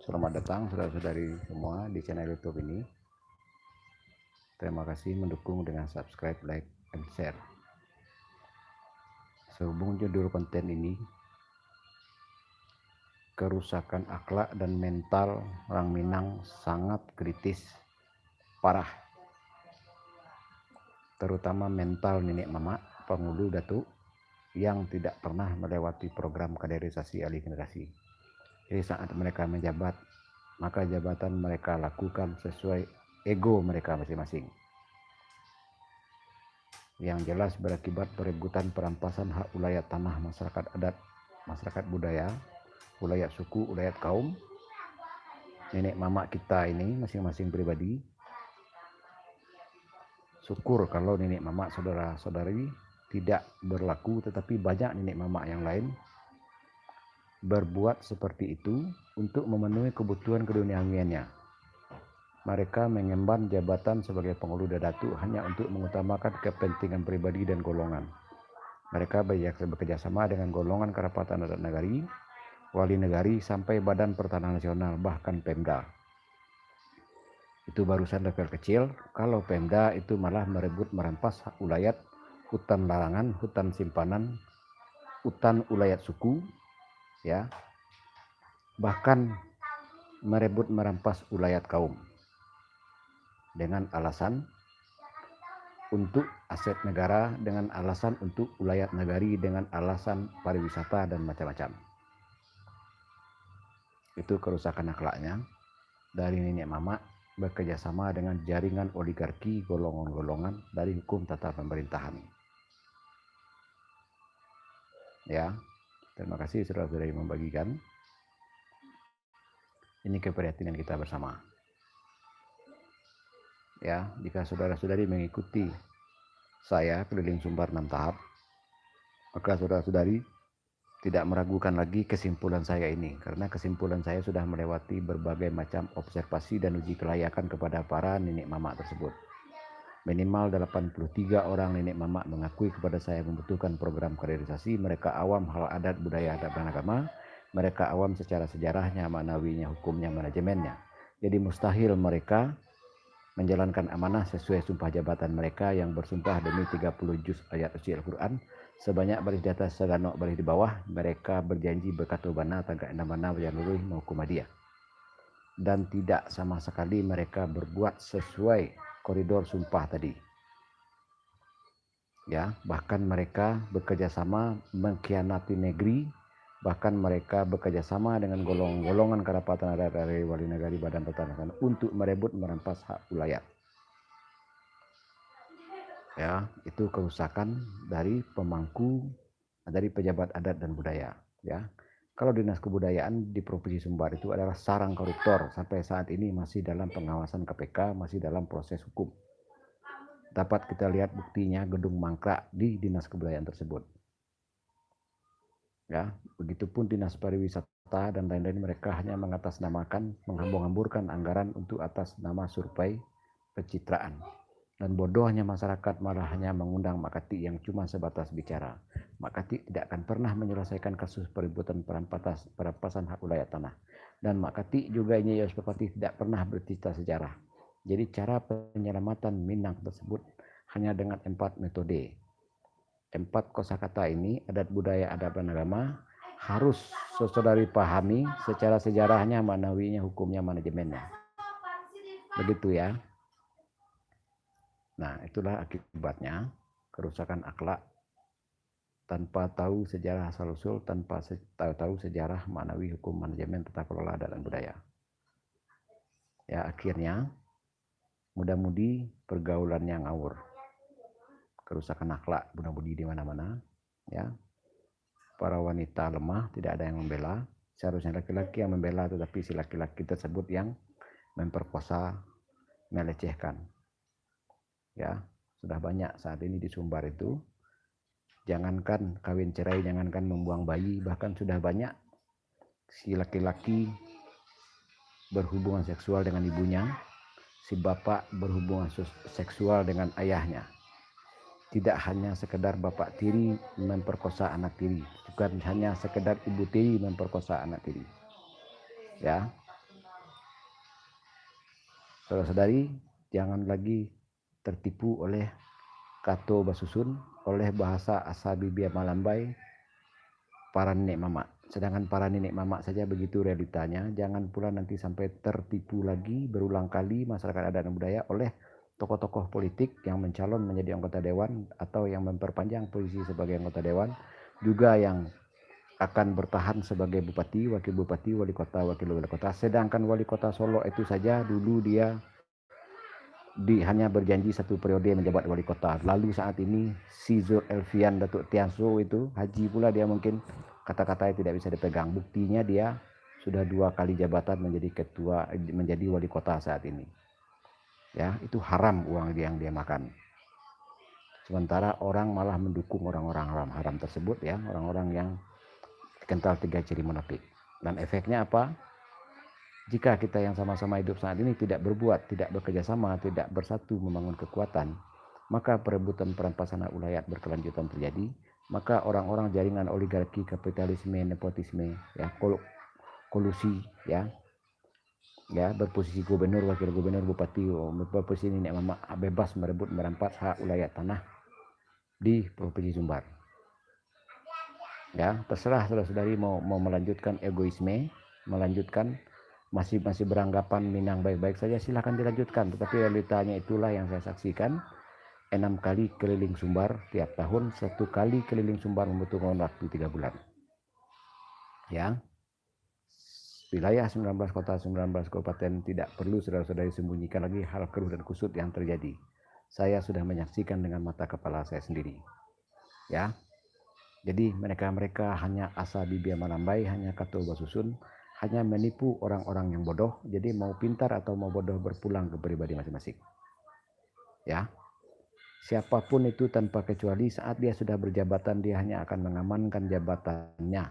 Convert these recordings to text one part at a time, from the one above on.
Selamat datang saudara-saudari semua di channel YouTube ini. Terima kasih mendukung dengan subscribe, like, and share. Sehubung judul konten ini, kerusakan akhlak dan mental orang Minang sangat kritis, parah. Terutama mental nenek mama, penghulu datuk yang tidak pernah melewati program kaderisasi alih generasi. Jadi saat mereka menjabat, maka jabatan mereka lakukan sesuai ego mereka masing-masing. Yang jelas berakibat perebutan perampasan hak ulayat tanah masyarakat adat, masyarakat budaya, ulayat suku, ulayat kaum, nenek mama kita ini masing-masing pribadi. Syukur kalau nenek mama saudara-saudari tidak berlaku, tetapi banyak nenek mama yang lain berbuat seperti itu untuk memenuhi kebutuhan keduniawiannya. Mereka mengemban jabatan sebagai penghulu datuk hanya untuk mengutamakan kepentingan pribadi dan golongan. Mereka bekerjasama dengan golongan kerapatan adat negari, wali negari, sampai Badan Pertanahan Nasional, bahkan Pemda. Itu barusan level kecil. Kalau Pemda itu malah merampas hak ulayat, hutan larangan, hutan simpanan, hutan ulayat suku, ya, bahkan merampas ulayat kaum dengan alasan untuk aset negara, dengan alasan untuk ulayat negari, dengan alasan pariwisata dan macam-macam. Itu kerusakan akhlaknya dari nenek mama bekerjasama dengan jaringan oligarki golongan-golongan dari hukum tata pemerintahan. Ya, terima kasih saudara-saudari membagikan. Ini keprihatinan kita bersama. Ya, jika saudara-saudari mengikuti saya keliling Sumbar 6 tahap, maka saudara-saudari tidak meragukan lagi kesimpulan saya ini, karena kesimpulan saya sudah melewati berbagai macam observasi dan uji kelayakan kepada para nenek mama tersebut. Minimal 83 orang nenek mama mengakui kepada saya membutuhkan program kaderisasi. Mereka awam hal adat, budaya, dan agama. Mereka awam secara sejarahnya, maknawinya, hukumnya, manajemennya. Jadi mustahil mereka menjalankan amanah sesuai sumpah jabatan mereka yang bersumpah demi 30 juz ayat suci Al-Quran. Sebanyak baris di atas, seganok baris di bawah. Mereka berjanji berkata bana, tagak bana, wajalului, maukum hadiah. Dan tidak sama sekali mereka berbuat sesuai koridor sumpah tadi. Ya, bahkan mereka bekerjasama mengkhianati negeri. Bahkan mereka bekerjasama dengan golongan-golongan kerapatan adat dari wali negari, Badan Pertanahan untuk merampas hak ulayat. Ya, itu kerusakan dari pemangku, dari pejabat adat dan budaya. Ya, kalau dinas kebudayaan di Provinsi Sumbar itu adalah sarang koruptor, sampai saat ini masih dalam pengawasan KPK, masih dalam proses hukum. Dapat kita lihat buktinya gedung mangkrak di dinas kebudayaan tersebut. Ya, begitupun dinas pariwisata dan lain-lain, mereka hanya mengatasnamakan, menghambur-hamburkan anggaran untuk atas nama survei pencitraan. Dan bodohnya masyarakat malah hanya mengundang Mak Kati yang cuma sebatas bicara. Mak Kati tidak akan pernah menyelesaikan kasus peributan perampasan hak ulayat tanah. Dan Mak Kati juga ini Yosepati tidak pernah bercerita sejarah. Jadi cara penyelamatan Minang tersebut hanya dengan 4 metode. 4 kosakata ini, adat, budaya, adab, dan agama, harus saudari pahami secara sejarahnya, maknawinya, hukumnya, manajemennya. Begitu ya. Nah, itulah akibatnya kerusakan akhlak tanpa tahu sejarah asal-usul, tanpa tahu sejarah maknawi, hukum, manajemen, tata kelola adat dan budaya. Ya, akhirnya mudah-mudi pergaulannya ngawur. Kerusakan akhlak mudah-mudi di mana-mana, ya. Para wanita lemah, tidak ada yang membela. Seharusnya laki-laki yang membela, tetapi si laki-laki tersebut yang memperkosa, melecehkan. Ya, sudah banyak saat ini di Sumbar itu. Jangankan kawin cerai, jangankan membuang bayi, bahkan sudah banyak si laki-laki berhubungan seksual dengan ibunya, si bapak berhubungan seksual dengan ayahnya. Tidak hanya sekedar bapak tiri memperkosa anak tiri, bukan hanya sekedar ibu tiri memperkosa anak tiri. Ya, Saudara-saudari, jangan lagi tertipu oleh kato basusun, oleh bahasa Asabibia Malambai para nenek mama. Sedangkan para nenek mama saja begitu realitanya. Jangan pula nanti sampai tertipu lagi berulang kali masyarakat adat dan budaya oleh tokoh-tokoh politik yang mencalon menjadi anggota dewan atau yang memperpanjang posisi sebagai anggota dewan, juga yang akan bertahan sebagai bupati, wakil bupati, wali kota, wakil wali kota. Sedangkan wali kota Solo itu saja dulu dia hanya berjanji 1 periode menjabat wali kota. Lalu saat ini si Zul Elfian Datuk Tianso itu haji pula, dia mungkin kata-katanya tidak bisa dipegang. Buktinya dia sudah 2 kali jabatan menjadi wali kota saat ini. Ya, itu haram uang yang dia makan. Sementara orang malah mendukung orang-orang haram tersebut, ya, orang-orang yang kental 3 ciri munafik. Dan efeknya apa? Jika kita yang sama-sama hidup saat ini tidak berbuat, tidak bekerja sama, tidak bersatu membangun kekuatan, maka perebutan perampasan hak ulayat berkelanjutan terjadi. Maka orang-orang jaringan oligarki, kapitalisme, nepotisme, ya, kolusi, ya, berposisi gubernur, wakil gubernur, bupati, berposisi nenek mama, bebas merebut merampas hak ulayat tanah di Provinsi Sumbar. Ya, terserah saudara-saudari mau melanjutkan egoisme, melanjutkan masih beranggapan Minang baik-baik saja, silahkan dilanjutkan. Tetapi realitanya itulah yang saya saksikan. 6 kali keliling Sumbar tiap tahun, 1 kali keliling Sumbar membutuhkan waktu 3 bulan. Ya, wilayah 19 kota, 19 kabupaten, tidak perlu saudara-saudari sembunyikan lagi hal keruh dan kusut yang terjadi. Saya sudah menyaksikan dengan mata kepala saya sendiri. Ya, jadi mereka hanya Asabibia Malambai, hanya kato basusun, hanya menipu orang-orang yang bodoh. Jadi mau pintar atau mau bodoh berpulang ke pribadi masing-masing. Ya, siapapun itu tanpa kecuali saat dia sudah berjabatan, dia hanya akan mengamankan jabatannya.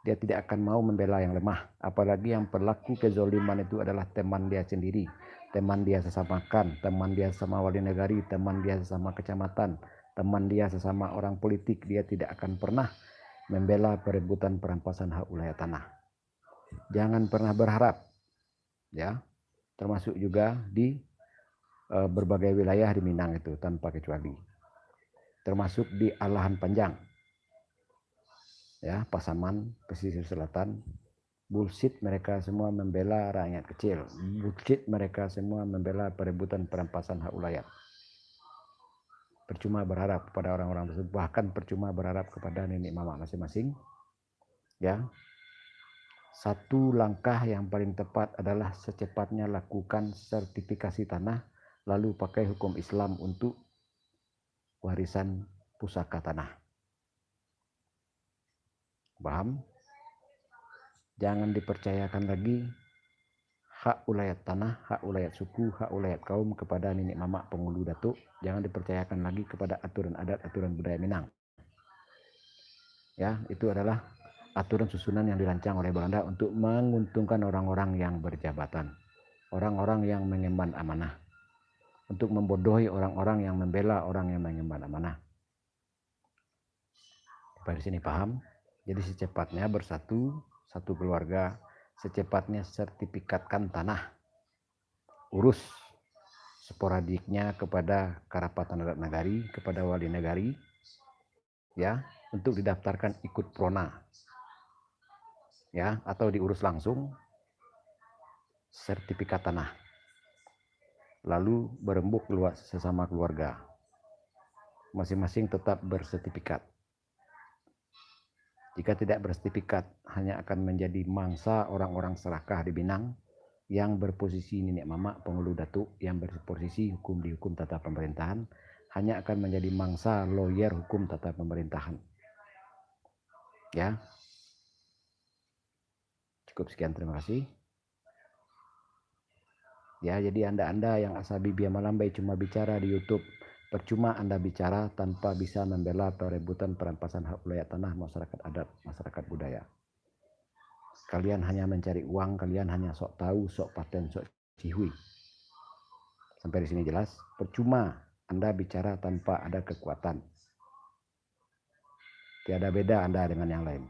Dia tidak akan mau membela yang lemah. Apalagi yang pelaku kezoliman itu adalah teman dia sendiri, teman dia sesamakan, teman dia sesama wali negari, teman dia sesama kecamatan, teman dia sesama orang politik. Dia tidak akan pernah membela perebutan perampasan hak ulayat tanah. Jangan pernah berharap, ya, termasuk juga di berbagai wilayah di Minang itu tanpa kecuali, termasuk di Alahan Panjang, ya, Pasaman, pesisir selatan. Bullshit mereka semua membela rakyat kecil, bullshit mereka semua membela perebutan perampasan hak ulayat. Percuma berharap kepada orang-orang tersebut, bahkan percuma berharap kepada nenek mama masing-masing. Ya, satu langkah yang paling tepat adalah secepatnya lakukan sertifikasi tanah, lalu pakai hukum Islam untuk warisan pusaka tanah. Paham? Jangan dipercayakan lagi hak ulayat tanah, hak ulayat suku, hak ulayat kaum kepada nenek mama penghulu datuk. Jangan dipercayakan lagi kepada aturan adat, aturan budaya Minang. Ya, itu adalah aturan susunan yang dirancang oleh Belanda untuk menguntungkan orang-orang yang berjabatan, orang-orang yang mengemban amanah, untuk membodohi orang-orang yang membela orang yang mengemban amanah. Sampai di sini paham? Jadi secepatnya bersatu, satu keluarga, secepatnya sertifikatkan tanah. Urus sporadiknya kepada Karapatan Adat Nagari, kepada wali negari, ya, untuk didaftarkan ikut prona, ya, atau diurus langsung sertifikat tanah. Lalu berembuk luas sesama keluarga, masing-masing tetap bersertifikat. Jika tidak bersertifikat, hanya akan menjadi mangsa orang-orang serakah di Minang yang berposisi nenek mama penghulu datuk, yang berposisi hukum di hukum tata pemerintahan, hanya akan menjadi mangsa lawyer hukum tata pemerintahan. Ya, cukup sekian, terima kasih. Ya, jadi anda yang Asabibia Malambai cuma bicara di YouTube, percuma Anda bicara tanpa bisa membela perebutan perampasan hak ulayat tanah masyarakat adat, masyarakat budaya. Kalian hanya mencari uang, kalian hanya sok tahu, sok paten, sok cihui. Sampai di sini jelas? Percuma Anda bicara tanpa ada kekuatan. Tiada beda Anda dengan yang lain.